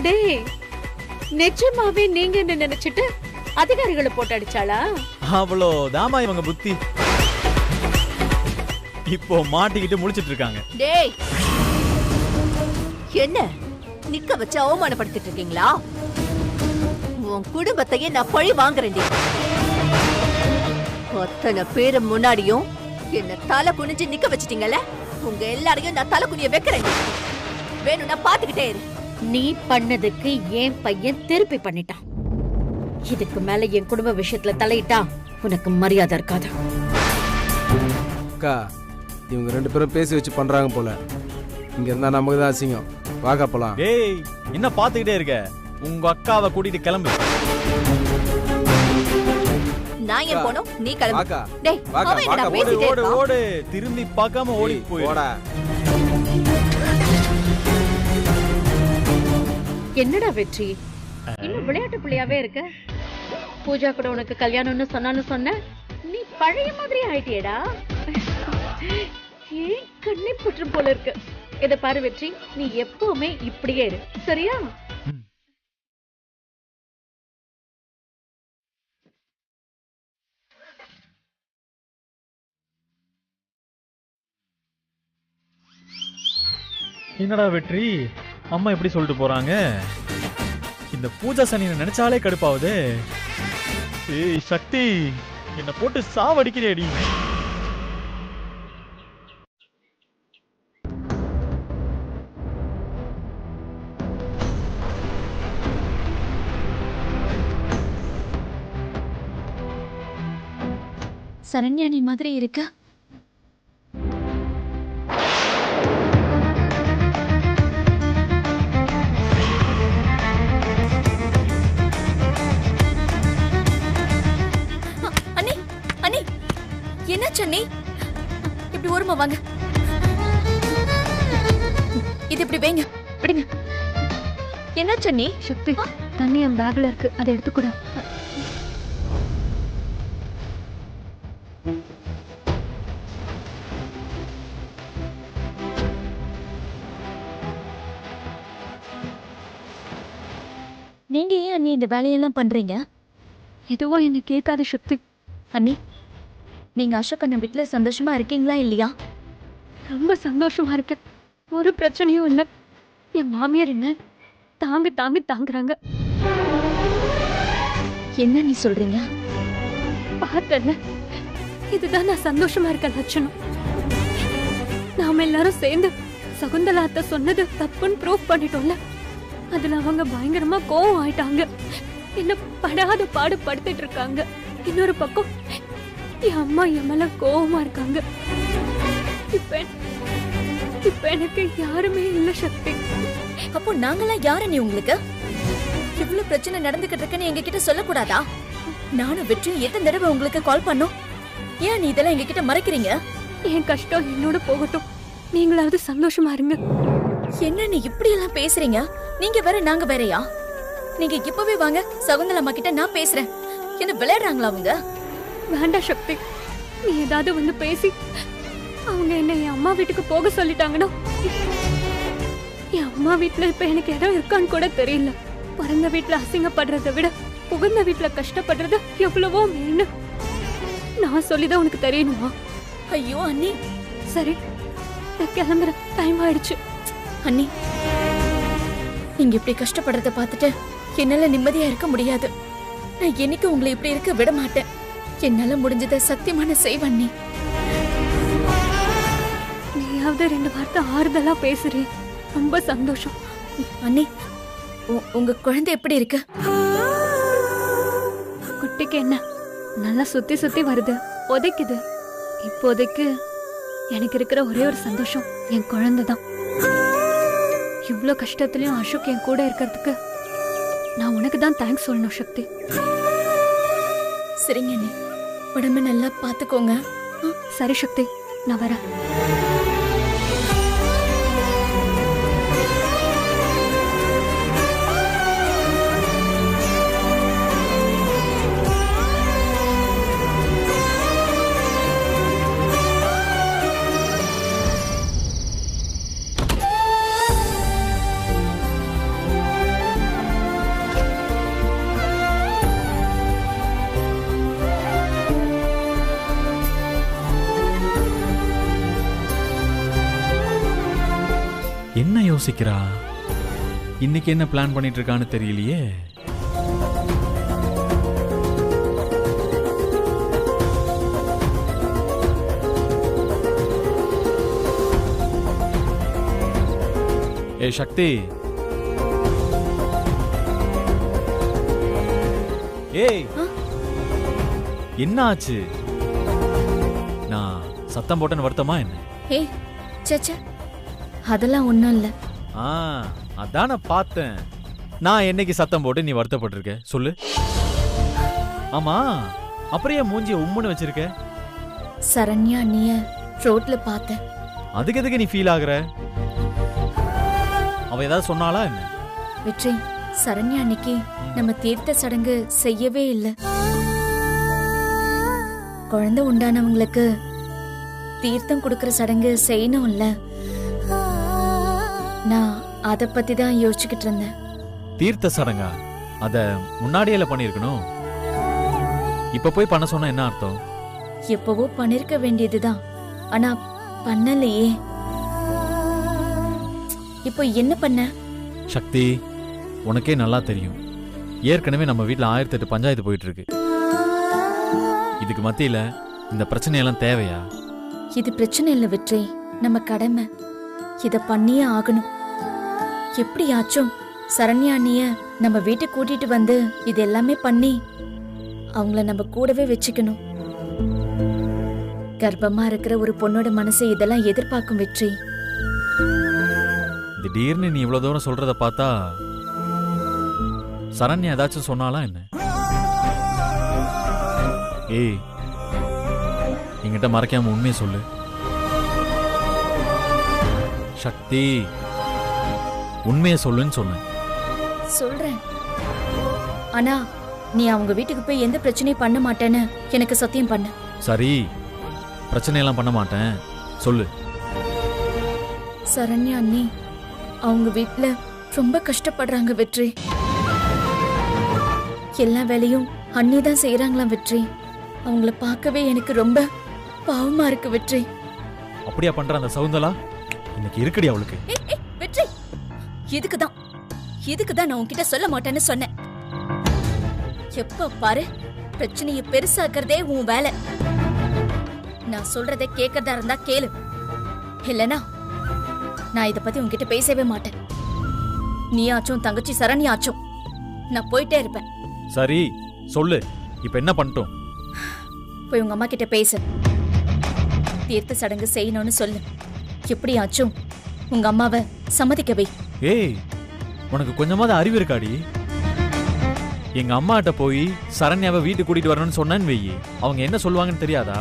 டேய், நிஜமாவே நீங்க என்ன நினைச்சிட்டு அதிகாரிகளை போட்டு அடிச்சாளா? அவ்வளோதாமா இவங்க புத்தி. இப்போ மாட்டிக்கிட்டு முழிச்சிட்டு இருக்காங்க. டேய், என்ன நிக்க வச்சு அவமானப்படுத்திட்டு இருக்கீங்களா? உன் குடும்பத்தையே நான் பழி வாங்குறேன். அத்தனை பேரு முன்னாடியும் என்ன தலை குனிஞ்சு நிக்க வச்சிட்டீங்கல்ல, உங்க எல்லாரையும் நான் தலை குனிய வைக்கிறேன். வேணும்னா பாத்துக்கிட்டே இரு. நீ பண்ணதுக்கு என் பையன் திருப்பி பண்ணிட்டான். இதுக்கு மேல என் குடும்ப விஷயத்துல தலையிட்டா உனக்கு மரியாதை இருக்காது. அக்கா, இவங்க 2 பேரும் பேசி வச்சு பண்றாங்க போல. இங்க இருந்தா நமக்கு தான் அசிங்கம். வாக்கா போலாம். டேய், என்ன பாத்துக்கிட்டே இருக்க? உங்க அக்காவை கூட்டிட்டு கிளம்பு. நான் ஏன் போனும்? நீ கிளம்பு. வாக்கா. டேய், வாக்கா, அவன் என்னடா வாக்கா, பேசிட்டே ஓடு இருக்கான்? ஓடு, திரும்பி பார்க்காம ஓடி போடா. என்னடா வெற்றி, இன்னும் விளையாட்டு பிள்ளையாவே இருக்க? பூஜா கூட உனக்கு கல்யாணம்னு சொன்ன நீ பழைய மாதிரி ஆயிட்டியடா. ஏன் கண்ணை புற்று போல இருக்கு. இத பாரு வெற்றி, நீ எப்பவுமே இப்படியே இரு, சரியா? என்னடா வெற்றி, அம்மா எப்படி சொல்லிட்டு போறாங்க? இந்த பூஜா சனியை நினைச்சாலே கடுப்பாவுது. ஏய் சக்தி, என்ன போட்டு சாவடிக்கிறேடி. சரண்யா நீ மாதிரி இருக்க. அண்ணி, அண்ணி, என்னாச்சு அண்ணி? இப்படி ஓரமா வாங்க. இது இப்படி வைங்க. விடுங்க. என்னாச்சு அண்ணி? சக்தி, தண்ணி என் பேக்ல இருக்கு, அதை எடுத்துக்கூட. நீங்க ஏன் அண்ணி இந்த வேலையெல்லாம் பண்றீங்க? எதுவும் என்ன கேட்காத சக்தி. அண்ணி, நீங்க அசோக் அண்ணன் வீட்டுல சந்தோஷமா இருக்கீங்களா இல்லையா? ரொம்ப சந்தோஷமா இருக்கேன். ஒரு பிரச்சனையும் இல்லை. என் மாமியார் என்ன தாங்குறாங்க. என்ன நீ சொல்றீங்க? பார்த்தல, இதுதான் நான் சந்தோஷமா இருக்க லட்சணம். நாம எல்லாரும் சேர்ந்து சகுந்தலா அத்தை சொன்னது தப்புன்னு ப்ரூவ் பண்ணிட்டோம்ல. அதுல அவங்க பயங்கரமா கோவம் ஆயிட்டாங்க. என்ன படாத பாடு படுத்திட்டு இருக்காங்க. இன்னொரு பக்கம் என் அம்மா என் மேல கோவமா இருக்காங்க. இப்ப எனக்கு யாருமே இல்ல சக்தி. அப்போ நாங்கெல்லாம் யாரு நீ? உங்களுக்கு இவ்வளவு பிரச்சனை நடந்துகிட்டு இருக்குன்னு எங்க கிட்ட சொல்லக்கூடாதா? நானும் வெற்றியும் எத்தனை தடவை உங்களுக்கு கால் பண்ணோம். ஏன் நீ இதெல்லாம் எங்க கிட்ட மறைக்கிறீங்க? என் கஷ்டம் என்னோட போகட்டும், நீங்களாவது சந்தோஷமா இருங்க. என்ன நீ இப்படி எல்லாம் பேசுறீங்க? நீங்க வேற நாங்க வேறயா? நீங்க இப்பவே வாங்க, சகுந்தலம்மா கிட்ட நான் பேசுறேன். என்ன விளையாடுறாங்களா அவங்க? வேண்டாம் சக்தி, நீ ஏதாவது வந்து பேசி அவங்க என்ன என் அம்மா வீட்டுக்கு போக சொல்லிட்டாங்கன்னா, என் அம்மா வீட்டுல இப்ப எனக்கு இடம் இருக்கான்னு கூட தெரியல. பிறந்த வீட்டுல அசிங்கப்படுறதை விட புகுந்த வீட்டுல கஷ்டப்படுறது எவ்வளவோ மேல்னு நான் சொல்லிதான் உனக்கு தெரியணுமா? ஐயோ அண்ணி. சரி, நான் கிளம்புறேன், டைம் ஆயிடுச்சு. அண்ணி, நீங்க இப்படி கஷ்டப்படுறத பார்த்துட்டு என்னால நிம்மதியா இருக்க முடியாது. நான் என்னைக்கு உங்களை இப்படி இருக்க விட மாட்டேன். என்னால முடிஞ்சதை சத்தியமான செய்வேன். நீயாவது 2 வார்த்தை ஆறுதலா பேசுறேன், ரொம்ப சந்தோஷம். அண்ணி, உங்க குழந்தை எப்படி இருக்கு? குட்டிக்கு என்ன, நல்லா சுத்தி சுத்தி வருது, உதைக்குது. இப்போதைக்கு எனக்கு இருக்கிற ஒரே ஒரு சந்தோஷம் என் குழந்தை தான். இவ்ளோ கஷ்டத்துலயும் அசோக் என் கூட இருக்கிறதுக்கு நான் உனக்கு தான் தேங்க்ஸ் சொல்லணும் சக்தி. சரிங்க அண்ணி, உடம்பு நல்லா பாத்துக்கோங்க. சரி சக்தி, நான் வரேன். யோசிக்கிறா. இன்னைக்கு என்ன பிளான் பண்ணிட்டு இருக்கான்னு தெரியலையே. ஏ சக்தி, ஏய் என்ன ஆச்சு? நான் சத்தம் போட்டேன்னு வருத்தமா என்ன? ஏய் சச்சா, அதெல்லாம் ஒண்ணும் இல்ல. அதான் நான் பார்த்தேன். நான் என்னைக்கு சத்தம் போட்டு நீ வருத்தப்பட்டிருக்க சொல்லு. ஆமா, அப்புறம் மூஞ்சிய உம்முன்னு வச்சிருக்க? சரண்யா அண்ணிய ரோட்ல பார்த்தேன். அதுக்கு எதுக்கு நீ ஃபீல் ஆகுற? அவ ஏதாவது சொன்னாளா என்ன? வெற்றி, சரண்யா அன்னைக்கு நம்ம தீர்த்த சடங்கு செய்யவே இல்லை. குழந்தை உண்டானவங்களுக்கு தீர்த்தம் கொடுக்கற சடங்கு செய்யணும்ல. நான் அத பத்தி தான் யோசிச்சுக்கிட்டு இருந்தேன். தீர்த்த சடங்கா? அத முன்னாடியே பண்ணிருக்கணும். இப்ப போய் பண்ண சொன்னா என்ன அர்த்தம்? எப்பவோ பண்ணிருக்க வேண்டியதுதான், ஆனா பண்ணலையே. இப்போ என்ன பண்ண? சக்தி, உனக்கே நல்லா தெரியும், ஏற்கனவே நம்ம வீட்டுல 1008 பஞ்சாயத்து போயிட்டு இருக்கு. இதுக்கு மத்தியில இந்த பிரச்சனையெல்லாம் தேவையா? இது பிரச்சனை இல்ல வெற்றி, நம்ம கடமை. இத பண்ணியே ஆகணும். எப்படியாச்சும் சரண்யா அண்ணிய நம்ம வீட்டுக்கு கூட்டிட்டு வந்து இது எல்லாமே பண்ணி அவங்கள நம்ம கூடவே வச்சுக்கணும். கர்ப்பமா இருக்கிற ஒரு பொண்ணோட மனசை இதெல்லாம் எதிர்பார்க்கும் வெற்றி. திடீர்னு நீ இவ்வளவு தூரம் சொல்றத பார்த்தா சரண்யா ஏதாச்சும் சொன்னாலா என்ன? ஏய், என்கிட்ட மறைக்காம உண்மையை சொல்லு. சக்தி, உண்மையை சொல்லுன்னு சொன்னேன். சொல்றேன், ஆனா நீ அவங்க வீட்டுக்கு போய் எந்த பிரச்சனையும் பண்ண மாட்டேன்னு எனக்கு சத்தியம் பண்ண. சரி, பிரச்சனையெல்லாம் பண்ண மாட்டேன், சொல்லு. சரண்யா அண்ணி அவங்க வீட்டுல ரொம்ப கஷ்டப்படுறாங்க வெற்றி. எல்லா வேலையும் அண்ணி தான் செய்யறாங்களாம் வெற்றி. அவங்கள பார்க்கவே எனக்கு ரொம்ப பாவமா இருக்கு வெற்றி. அப்படியா பண்ற அந்த சவுந்தலா? இன்னைக்கு இருக்குடி அவளுக்கு. வெற்றி, இதுக்குதான் நான் உன்கிட்ட சொல்ல மாட்டேன்னு சொன்னேன். எப்ப பாரு பிரச்சனையை பெருசாக்குறதே உன் வேலை. நான் சொல்றதை கேட்கறதா இருந்தா கேளு, இல்லனா நான் இத பத்தி உன்கிட்ட பேசவே மாட்டேன். நீயாச்சும் தங்கச்சி சரண்யாச்சும் நான் போயிட்டே இருப்பேன். சரி சொல்லு, இப்ப என்ன பண்ணிட்டோம்? போய் உங்க அம்மா கிட்ட பேசு, தீர்த்த சடங்கு செய்யணும்னு சொல்லு. எப்படியாச்சும் உங்க அம்மாவை சம்மதிக்க வை. ஏய், உனக்கு கொஞ்சமாவது அறிவு இருக்காடி? எங்க அம்மா கிட்ட போய் சரண்யாவை வீட்டுக்கு கூட்டிட்டு வரணும்னு சொன்னேன்னு வெயி, அவங்க என்ன சொல்லுவாங்கன்னு தெரியாதா?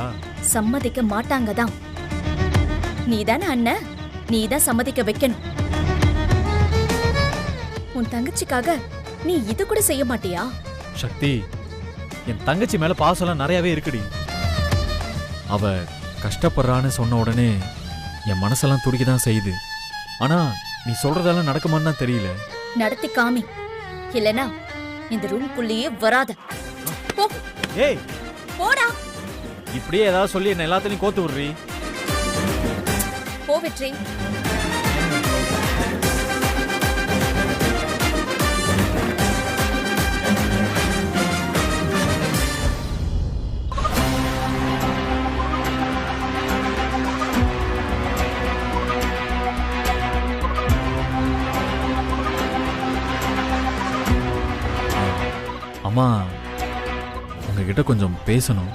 சம்மதிக்க மாட்டாங்க தான். நீதானே அண்ணன், நீதான் சம்மதிக்க வைக்கணும். உன் தங்கச்சிக்காக நீ இது கூட செய்ய மாட்டியா? சக்தி, என் தங்கச்சி மேல பாசம்லாம் நிறையவே இருக்குடி. அவ கஷ்டப்படுறான்னு சொன்ன உடனே என் மனசெல்லாம் துடிக்கதான் செய்யுது. ஆனா நீ சொல்றதெல்லாம் நடக்குமான்னு தான் தெரியல. நடத்தி காமி, இல்லனா இந்த ரூம்குள்ளேயே வராத. போ. ஏய் போடா. இப்படியே ஏதாவது சொல்லி என்ன எல்லாத்தையும் கோத்து விடுறீ. போ வெற்றி. அம்மா, உங்ககிட்ட கொஞ்சம் பேசணும்.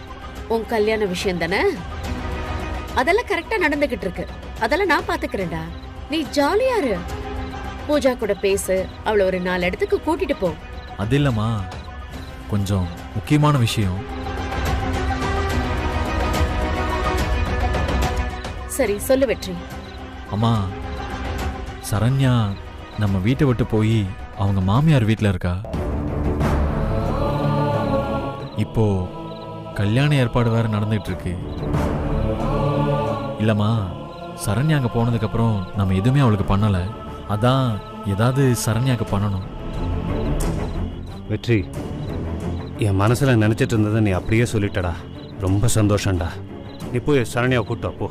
உன் கல்யாண விஷயம் தானே? அதெல்லாம் கரெக்டா நடந்துகிட்டு இருக்கு. அதெல்லாம் நான் பாத்துக்கிறேன்டா. நீ ஜாலியா இரு. பூஜா கூட பேசு, அவளை ஒரு 4 இடத்துக்கு கூட்டிட்டு போ. அது இல்லம்மா, கொஞ்சம் முக்கியமான விஷயம். சரி சொல்லு வெற்றி. அம்மா, சரண்யா நம்ம வீட்டை விட்டு போய் அவங்க மாமியார் வீட்டில் இருக்கா. இப்போ கல்யாண ஏற்பாடு வேற நடந்துட்டு இருக்கு. இல்லம்மா, சரண்யா அங்க போனதுக்கு அப்புறம் நம்ம எதுவுமே அவளுக்கு பண்ணல. அதான் ஏதாவது சரண்யாக்கு பண்ணணும். வெற்றி, என் மனசுல நினைச்சிட்டு இருந்ததை நீ அப்படியே சொல்லிட்டடா. ரொம்ப சந்தோஷம்டா. நீ போய் சரண்யாவை கூட்டு போ.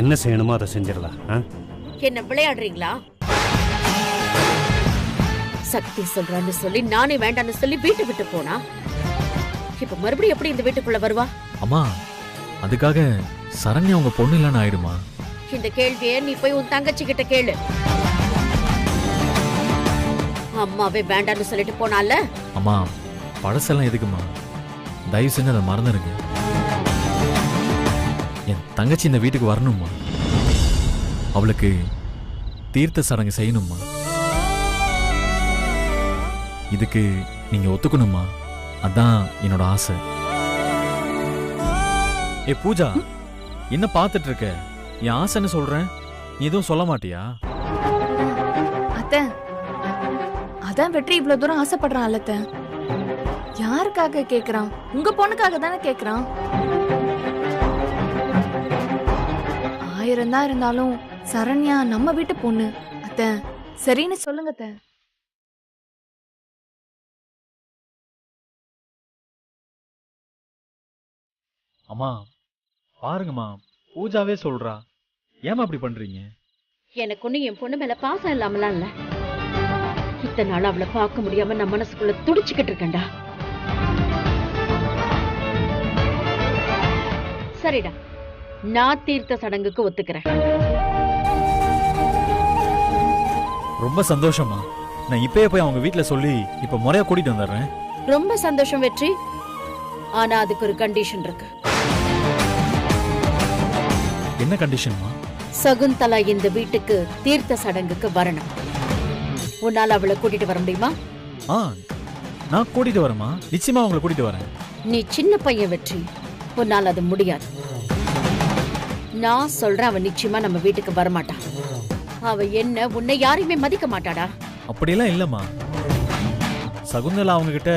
என்ன செய்யணுமோ அதை செஞ்சிடலாம். என்ன விளையாடுறீங்களா? சக்தி சொல்றான்னு சொல்லி நானே வேண்டான்னு சொல்லி வீட்டை விட்டு போனா இப்ப மறுபடியும் எப்படி இந்த வீட்டுக்குள்ள வருவா? அம்மா அதுக்காக சரண்யா உங்க பொண்ணு இல்லைன்னு ஆயிடுமா? இந்த கேள்வியை நீ போய் உன் தங்கச்சி கிட்ட கேளு. அம்மாவே வேண்டான்னு சொல்லிட்டு போனால. அம்மா பழசெல்லாம் எதுக்குமா? தயவு செஞ்சு அதை மறந்துடுங்க. என் தங்கச்சி இந்த வீட்டுக்கு வரணும்மா. அவளுக்கு தீர்த்த சடங்கு செய்யணும்மா. இதுக்கு நீங்க ஒத்துக்கணுமா? அதான் என்னோட ஆசை. ஏ பூஜா, என்ன பார்த்துட்டு இருக்க? என் ஆசைன்னு சொல்றேன், நீ எதுவும் சொல்ல மாட்டியா? அத்தை, அதான் வெற்றி இவ்வளவு தூரம் ஆசைப்படுறான் அல்லத்த. யாருக்காக கேக்குறான்? உங்க பொண்ணுக்காக தானே கேக்குறான். 1000 தான் இருந்தாலும் சரண்யா நம்ம வீட்டு பொண்ணு. அத்தை சரின்னு சொல்லுங்க அத்தை. அம்மா பாருங்கம்மா, பூஜாவே சொல்றா. ஏமா அப்படி பண்றீங்க? எனக்கு ஒண்ணு என் பொண்ணு மேல பாசம் இல்லாமலாம் இல்ல. இத்தனை நாள் அவளை பார்க்க முடியாம நான் மனசுக்குள்ள துடிச்சுக்கிட்டு இருக்கேன்டா. சரிடா, நான் தீர்த்த சடங்குக்கு ஒத்துக்கிறேன். ரொம்ப சந்தோஷமா. நான் இப்பயே போய் அவங்க வீட்டுல சொல்லி இப்ப முறையா கூட்டிட்டு வந்துடுறேன். ரொம்ப சந்தோஷம் வெற்றி. ஆனா அதுக்கு ஒரு கண்டிஷன் இருக்கு. என்ன கண்டிஷன்மா? சகுந்தலா இந்த வீட்டுக்கு தீர்த்த சடங்குக்கு வரணும். உன்னால அவளை கூட்டிட்டு வர முடியுமா? நான் கூட்டிட்டு வரமா? நிச்சயமா அவங்களை கூட்டிட்டு வரேன். நீ சின்ன பையன் வெற்றி, உன்னால அது முடியாது. நான் சொல்றேன், அவ நிச்சயமா நம்ம வீட்டுக்கு வரமாட்டான். அவ என்ன உன்னை யாரையுமே மதிக்க மாட்டாடா. அப்படியெல்லாம் இல்லம்மா. சகுந்தலா அவங்க கிட்ட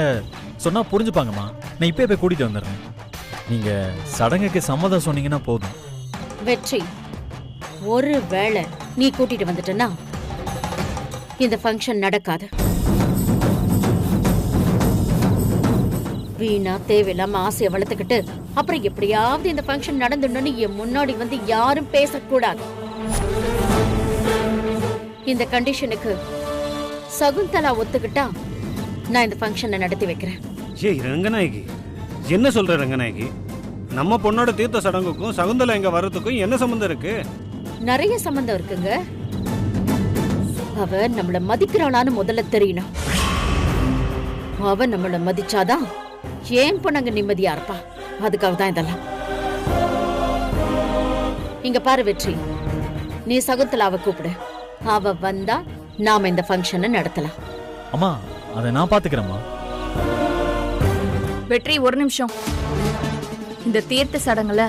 சொன்னா புரிஞ்சுப்பாங்கம்மா. நான் இப்பயே போய் கூட்டிட்டு வந்துடுறேன். நீங்க சடங்குக்கு சம்மதம் சொன்னீங்கன்னா போதும். வெற்றி, ஒரு வேளை நீ கூட்டிட்டு வந்துட்டனா இந்த ஃபங்க்ஷன் நடக்காது. வீணா தேவையில்லாம ஆசையை வளர்த்துக்கிட்டு அப்புறம் எப்படியாவது இந்த ஃபங்க்ஷன் நடந்துடணும்னு என் முன்னாடி வந்து யாரும் பேசக்கூடாது. இந்த கண்டிஷனுக்கு சகுந்தலா ஒத்துக்கிட்டா நான் இந்த ஃபங்க்ஷனை நடத்தி வைக்கிறேன். ஏய் ரங்கநாயகி, என்ன சொல்ற ரங்கநாயகி? நம்ம பொண்ணோட தீர்த்த சடங்குக்கும் சகுந்தலா எங்க வர்றதுக்கும் என்ன சம்பந்தம் இருக்கு? நிறைய சம்பந்தம் இருக்குங்க. அவ நம்மள மதிக்கிறாளான்னு முதல்ல தெரியணும். அவ நம்மள மதிச்சாதான் ஏன் பொண்ணங்க நிம்மதியா இருப்பா. அதுக்காக தான் இதெல்லாம். இங்க பாரு வெற்றி, நீ சகுந்தலாவை கூப்பிடு. அவ வந்தா நாம இந்த ஃபங்க்ஷனை நடத்தலாம். அம்மா அதை நான் பாத்துக்கிறேம்மா. வெற்றி ஒரு நிமிஷம். இந்த தீர்த்த சடங்குல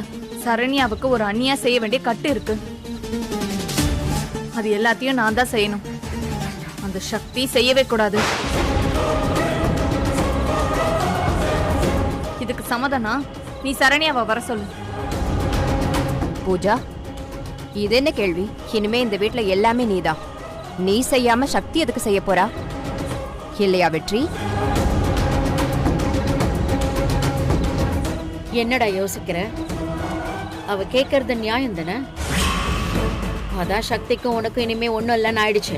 சரண்யாவுக்கு ஒரு அண்ணியா செய்ய வேண்டிய கட்டு இருக்கு. அது எல்லாத்தையும் நான் தான் செய்யணும். அந்த சக்தி செய்யவே கூடாது. இதுக்கு சம்மதனா நீ சரண்யாவை வர சொல்லு. பூஜா, இது என்ன கேள்வி? இனிமே இந்த வீட்ல எல்லாமே நீதான். நீ செய்யாம சக்தி எதுக்கு செய்ய போறா? இல்லையா வெற்றி? என்னடா யோசிக்கிற? அவ கேக்குறது நியாயம் தானே? அதான் சக்திக்கும் உனக்கும் இனிமே ஒண்ணும் இல்லைன்னு ஆயிடுச்சு.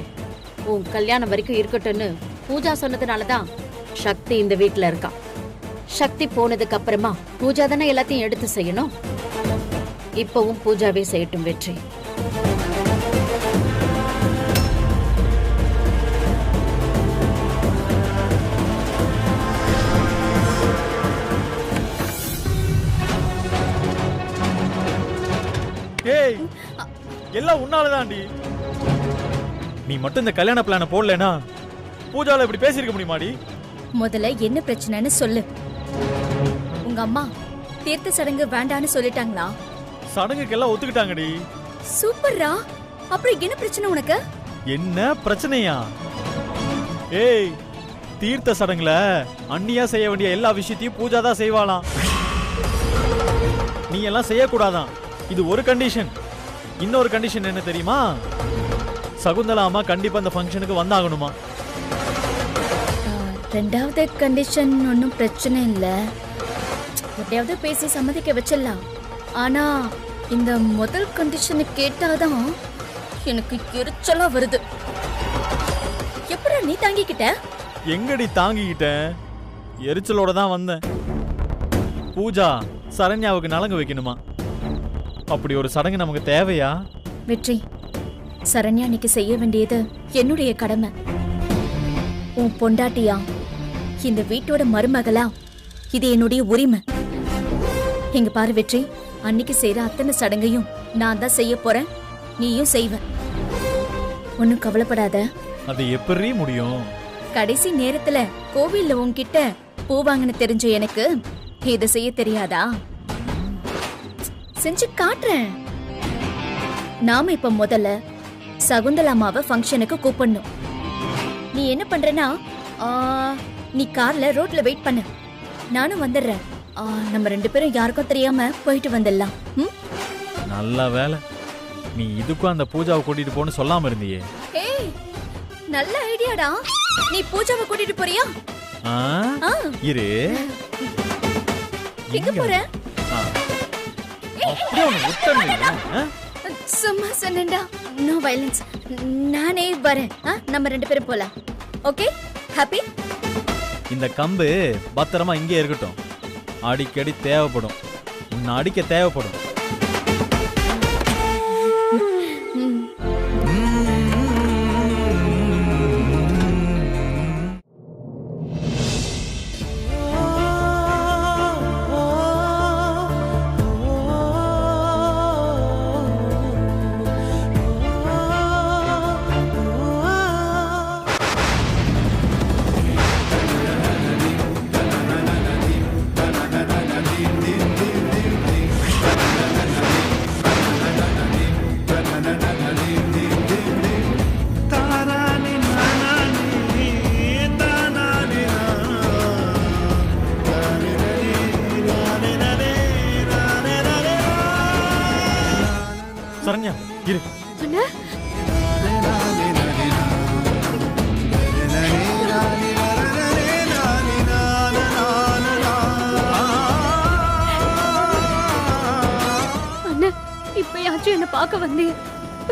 உன் கல்யாணம் வரைக்கும் இருக்கட்டும்னு பூஜா சொன்னதுனாலதான் சக்தி இந்த வீட்டுல இருக்கா. சக்தி போனதுக்கு அப்புறமா பூஜா தானே எல்லாத்தையும் எடுத்து செய்யணும். இப்பவும் பூஜாவே செய்யட்டும் வெற்றி. ஏய், எல்லாம் உன்னாலதான்டி. நீ மட்டும் இந்த கல்யாண பிளான போடலனா பூஜால இப்படி பேசிருக்க முடியுமாடி? முதல்ல என்ன பிரச்சனைன்னு சொல்லு. உங்க அம்மா தீர்த்த சடங்கு வேண்டான்னு சொல்லிட்டாங்களா? சடங்குக்கு எல்லாம் ஒத்துக்கிட்டாங்கடி. சூப்பர்ரா. அப்புறம் என்ன பிரச்சனை உனக்கு? என்ன பிரச்சனையா? ஏய், தீர்த்த சடங்குல அண்ணியா செய்ய வேண்டிய எல்லா விஷயத்தையும் பூஜா தான் செய்வாளாம். நீ எல்லாம் செய்யக்கூடாதான். இது ஒரு கண்டிஷன். இன்னொரு கண்டிஷன் என்ன தெரியுமா? சகுந்தலா அம்மா கண்டிப்பா அந்த ஃபங்க்ஷனுக்கு வந்தாகணுமா. ரெண்டாவது கண்டிஷன் ஒன்றும் பிரச்சனை இல்லை, எப்படியாவது பேசி சம்மதிக்க வச்சிடலாம். ஆனா இந்த முதல் கண்டிஷனை கேட்டாதான் எனக்கு எரிச்சலா வருது. எப்படி நீ தாங்கிக்கிட்ட? எங்கடி தாங்கிக்கிட்டேன்? எரிச்சலோட தான் வந்தேன். பூஜா சரண்யாவுக்கு நலங்கு வைக்கணுமா? அப்படி ஒரு சடங்கு நமக்கு தேவையா? வெற்றி, சரண்யா இன்னைக்கு செய்ய வேண்டியது என்னுடைய கடமை. உன் பொண்டாட்டியா, இந்த வீட்டோட மருமகளா, இது என்னுடைய உரிமை. இங்க பாரு வெற்றி, அன்னைக்கு செய்யற அத்தனை சடங்கையும் நான் தான் செய்ய போறேன், நீயும் செய்வ. ஒன்னும் கவலைப்படாத. அது எப்படி முடியும்? கடைசி நேரத்துல கோவில்ல உன்கிட்ட பூ வாங்கின தெரிஞ்ச எனக்கு இதை செய்ய தெரியாதா? செஞ்சு காட்டுறேன். நாம இப்ப முதல்ல சகுந்தலாமாவை ஃபங்க்ஷனுக்கு கூப்பிடணும். நீ என்ன பண்றனா, நீ கார்ல ரோட்ல வெயிட் பண்ணு, நானும் வந்துடுறேன். நம்ம 2 பேரும் யாருக்கும் தெரியாம போயிட்டு வந்துடலாம். நல்ல வேலை, நீ இதுக்கும் அந்த பூஜாவை கூட்டிட்டு போன்னு சொல்லாம இருந்தியே. ஏய், நல்ல ஐடியாடா. நீ பூஜாவை கூட்டிட்டு போறியா? இரு. எங்க போற? அப்படியே உன்னை விட்டுறலையே. சும்மா சொன்னேன்டா. No violence. நானே வரேன். நம்ம 2 பேரும் போலாம். Okay, happy? இந்த கம்பு பத்திரமா இங்கே இருக்கட்டும். அடிக்கடி தேவைப்படும், உன்னை அடிக்க தேவைப்படும். சரண்யா இரு. அண்ணா, இப்பயாச்சும் என்ன பார்க்க வந்தீங்க,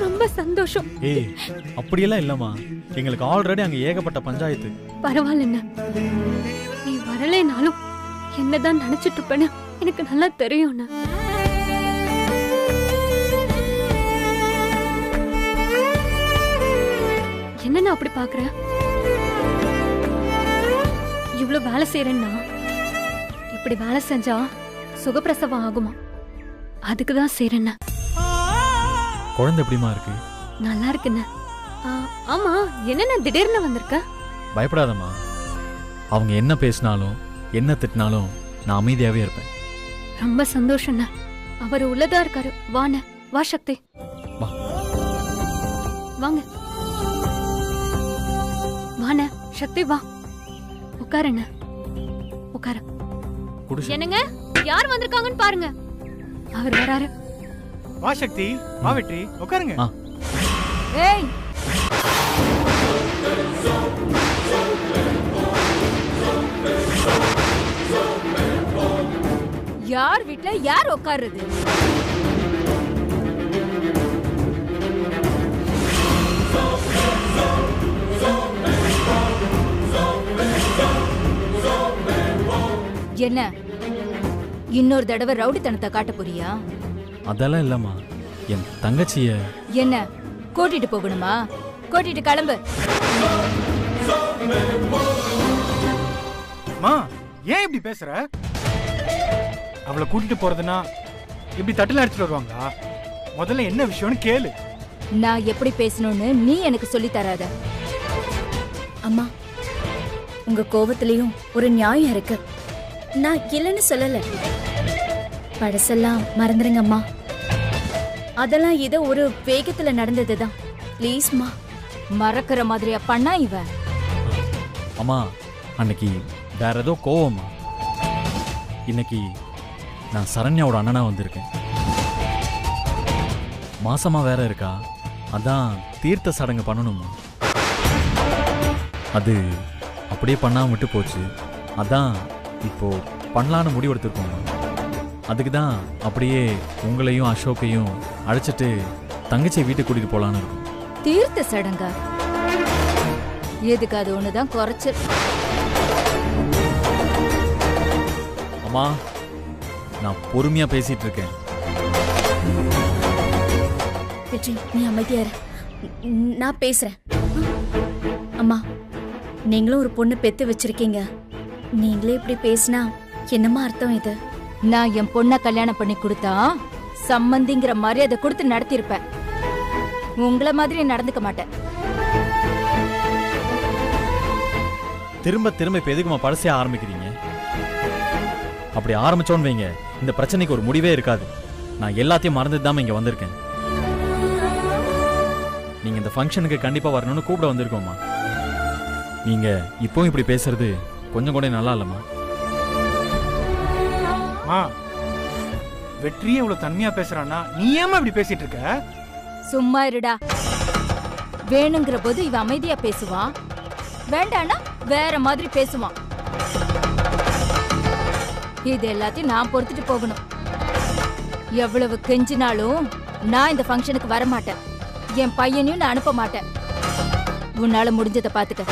ரொம்ப சந்தோஷம். ஏய், அப்படியெல்லாம் இல்லம்மா, எங்களுக்கு ஆல்ரெடி அங்க ஏகப்பட்ட பஞ்சாயத்து. பரவாயில்ல, நீ வரலைனாலும் என்னதான் நினைச்சிட்டு இருப்பேன்னு எனக்கு நல்லா தெரியும். என்ன அப்படி பாக்குற? இவ்ளோ வேலை செய்யறேன்னா இப்படி வேலை செஞ்சா சுகப்பிரசவம் ஆகுமா? அதுக்குதான் செய்யறேன்னா. குழந்தை எப்படிமா இருக்கு? நல்லா இருக்குன்னு. ஆமா, என்ன திடீர்னு வந்திருக்க? பயப்படாதம்மா, அவங்க என்ன பேசினாலும் என்ன திட்டினாலும் நான் அமைதியாவே இருப்பேன். ரொம்ப சந்தோஷம்ண்ணா. அவர் உள்ளதா இருக்காரு. வாண்ண, வா சக்தி, வா. வாங்க வாண்ண, சக்தி வா, உட்காருண்ண, உட்காரு. என்னங்க, யார் வந்திருக்காங்கன்னு பாருங்க. அவர் வராரு. வா சக்தி, வா வெற்றி, உட்காருங்க. ஏய், யார் வீட்ல யார் உட்காருது? என்ன இன்னொரு தடவை ரவுடித்தனத்தை காட்ட போறியா? அதெல்லாம் இல்லம்மா, என் தங்கச்சிய. என்ன கூட்டிட்டு போகணுமா? கூட்டிட்டு கிளம்பு. மா, ஏன் இப்படி பேசுற? அவளை கூட்டிட்டு போறதுன்னா இப்படி தட்டுல அடிச்சுட்டு வருவாங்களா? முதல்ல என்ன விஷயம்னு கேளு. நான் எப்படி பேசணும்னு நீ எனக்கு சொல்லி தராத. அம்மா, உங்க கோபத்திலையும் ஒரு நியாயம் இருக்கு. நான் இல்லைன்னு சொல்லல. பழசெல்லாம் மறந்துருங்க அம்மா. அதெல்லாம் ஏதோ ஒரு வேகத்துல நடந்ததுதான். ப்ளீஸ்மா. மறக்கிற மாதிரியா பண்ணா இவன்? அம்மா, அன்னைக்கு வேற ஏதோ கோவமா. இன்னைக்கு நான் சரண்யாவோட அண்ணனா வந்திருக்கேன். மாசமா வேற இருக்கா, அதான் தீர்த்த சடங்கு பண்ணணுமா. அது அப்படியே பண்ணாம விட்டு போச்சு. அதான் இப்போ பண்ணலான்னு முடிவெடுத்திருக்கோம். அதுக்கு தான் அப்படியே உங்களையும் அசோக்கையும் அழைச்சிட்டு தங்கச்சியை வீட்டுக்கு கூட்டிட்டு போலான்னு இருக்கும். தீர்த்த சடங்கா? எதுக்கு அது ஒண்ணுதான் குறைச்சல். அம்மா நான் பொறுமையா பேசிட்டு இருக்கேன். வெற்றி, நீ அமைதியா இரு. நான் பேசுறேன். அம்மா, நீங்களும் ஒரு பொண்ணு பெத்து வச்சிருக்கீங்க. நீங்களே இப்படி பேசினா என்னம்மா அர்த்தம் இது? நான் என் பொண்ணை கல்யாணம் பண்ணி கொடுத்தா சம்மந்திங்கிற மரியாதை கொடுத்து நடத்திருப்பேன். உங்கள மாதிரி நடந்துக்க மாட்டேன். திரும்ப திரும்ப இப்ப எதுக்குமா பழசையா ஆரம்பிக்கிறீங்க? அப்படி ஆரம்பிச்சோன்னு வைங்க, இந்த பிரச்சனைக்கு ஒரு முடிவே இருக்காது. நான் எல்லாத்தையும் மறந்துட்டு தான் இங்க வந்திருக்கேன். நீங்க இந்த ஃபங்க்ஷனுக்கு கண்டிப்பா வரணும்னு கூப்பிட வந்திருக்கோம்மா. நீங்க இப்பவும் இப்படி பேசுறது கொஞ்சம் கூட நல்லா இல்லம்மா. வெற்றியே இவ்வளவு தன்மையா பேசுறான்னா நீ ஏமா இப்படி பேசிட்டு இருக்க? சும்மா இருடா. வேணுங்கிற போது இவன் அமைதியா பேசுவான், வேண்டானா வேற மாதிரி பேசுவான். இது எல்லாத்தையும் நான் பொறுத்துட்டு போகணும். எவ்வளவு கெஞ்சினாலும் நான் இந்த ஃபங்க்ஷனுக்கு வர மாட்டேன். என் பையனையும் நான் அனுப்ப மாட்டேன். உன்னால முடிஞ்சதை பாத்துக்க.